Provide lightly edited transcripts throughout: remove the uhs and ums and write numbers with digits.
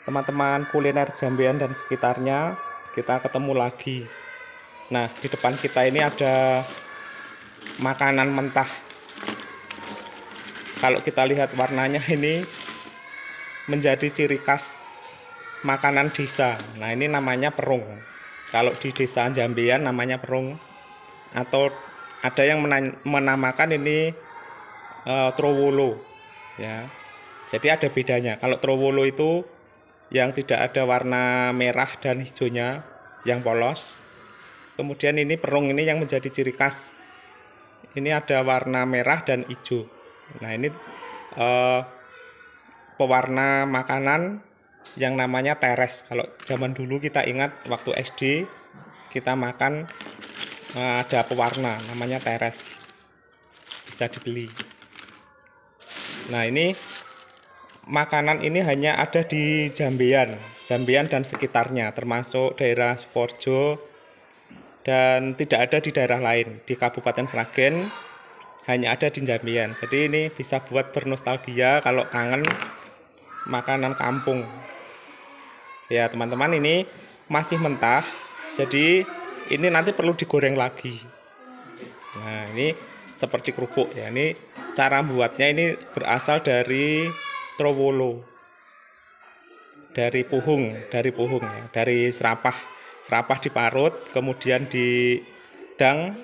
teman-teman kuliner Jambean dan sekitarnya, kita ketemu lagi. Nah, di depan kita ini ada makanan mentah. Kalau kita lihat warnanya ini menjadi ciri khas makanan desa. Nah, ini namanya perung. Kalau di desa Jambean namanya perung, atau ada yang menamakan ini trowolo ya. Jadi ada bedanya. Kalau trowolo itu yang tidak ada warna merah dan hijaunya, yang polos. Kemudian ini perung ini yang menjadi ciri khas. Ini ada warna merah dan hijau. Nah, ini pewarna makanan yang namanya teres. Kalau zaman dulu kita ingat waktu SD kita makan ada pewarna namanya teres, bisa dibeli. Nah, ini makanan ini hanya ada di Jambean dan sekitarnya, termasuk daerah Sukoharjo, dan tidak ada di daerah lain. Di Kabupaten Sragen hanya ada di Jambean. Jadi ini bisa buat bernostalgia kalau kangen makanan kampung. Ya teman-teman, ini masih mentah, jadi ini nanti perlu digoreng lagi. Nah, ini seperti kerupuk ya. Ini cara buatnya ini berasal dari trowolo, dari puhung ya, dari serapah diparut, kemudian didang,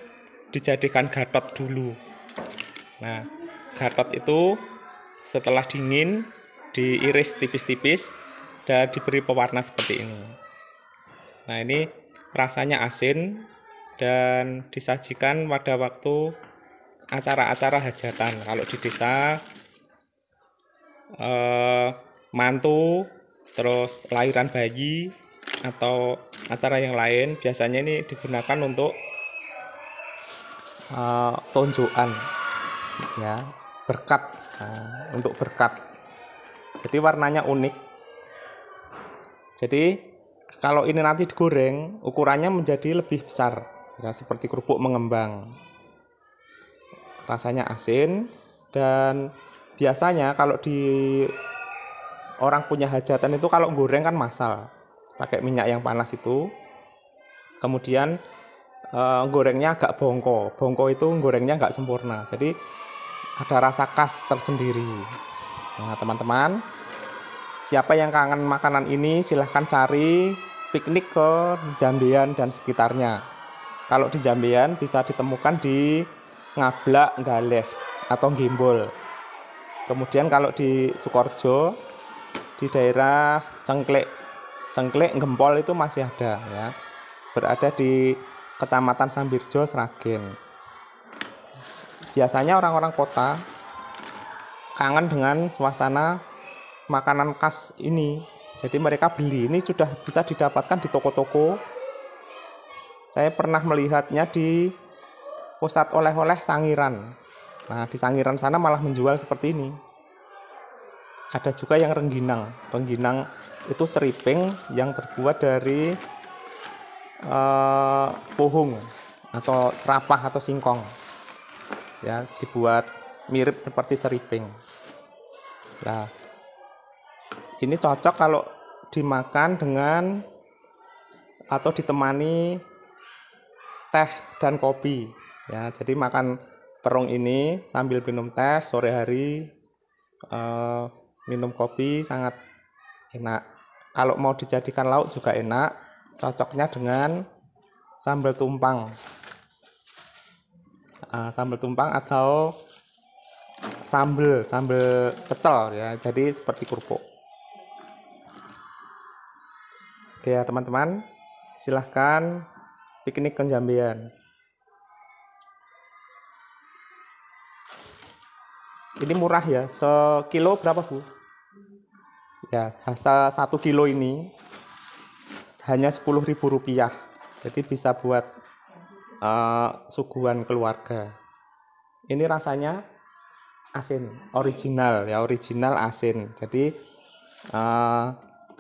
dijadikan gatot dulu. Nah, gatot itu setelah dingin diiris tipis-tipis dan diberi pewarna seperti ini. Nah, ini rasanya asin dan disajikan pada waktu acara-acara hajatan. Kalau di desa mantu, terus lahiran bayi atau acara yang lain, biasanya ini digunakan untuk tonjokan ya, berkat. Untuk berkat. Jadi warnanya unik. Jadi kalau ini nanti digoreng, ukurannya menjadi lebih besar ya, seperti kerupuk mengembang. Rasanya asin, dan biasanya kalau di orang punya hajatan itu kalau goreng kan masal, pakai minyak yang panas itu. Kemudian gorengnya agak bongko itu gorengnya nggak sempurna, jadi ada rasa khas tersendiri. Nah teman-teman, siapa yang kangen makanan ini silahkan cari piknik ke Jambean dan sekitarnya. Kalau di Jambean bisa ditemukan di Ngablak, Galeh atau Gimbol. Kemudian kalau di Sukoharjo di daerah Cengklek, Gempol itu masih ada ya. Berada di Kecamatan Sambirjo, Sragen. Biasanya orang-orang kota kangen dengan suasana makanan khas ini, jadi mereka beli. Ini sudah bisa didapatkan di toko-toko. Saya pernah melihatnya di pusat oleh-oleh Sangiran. Nah, di Sangiran sana malah menjual seperti ini. Ada juga yang rengginang itu seriping yang terbuat dari puhung atau serapah atau singkong ya, dibuat mirip seperti seriping. Nah, ini cocok kalau dimakan dengan atau ditemani teh dan kopi ya. Jadi makan perung ini sambil minum teh sore hari, minum kopi sangat enak. Kalau mau dijadikan lauk juga enak, cocoknya dengan sambal tumpang. Sambal tumpang atau sambal pecel ya, jadi seperti kerupuk. Oke ya teman-teman, silahkan piknik ke Jambean. Ini murah ya, sekilo berapa Bu? Ya, hasil 1 kilo ini hanya Rp10.000, jadi bisa buat suguhan keluarga. Ini rasanya asin, original asin. Jadi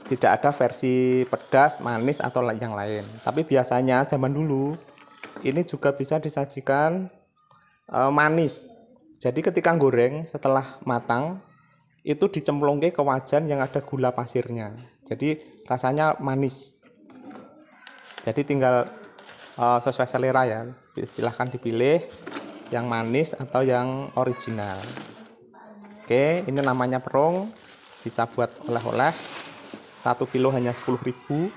tidak ada versi pedas, manis atau yang lain. Tapi biasanya zaman dulu ini juga bisa disajikan manis. Jadi ketika goreng setelah matang itu dicemplungke ke wajan yang ada gula pasirnya. Jadi rasanya manis. Jadi tinggal sesuai selera ya. Silahkan dipilih yang manis atau yang original. Oke, ini namanya perung, bisa buat oleh-oleh. 1 kilo hanya 10.000,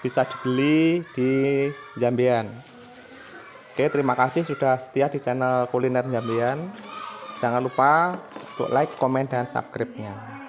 bisa dibeli di Jambean. Oke, terima kasih sudah setia di channel kuliner Jambean. Jangan lupa untuk like, komen, dan subscribe-nya.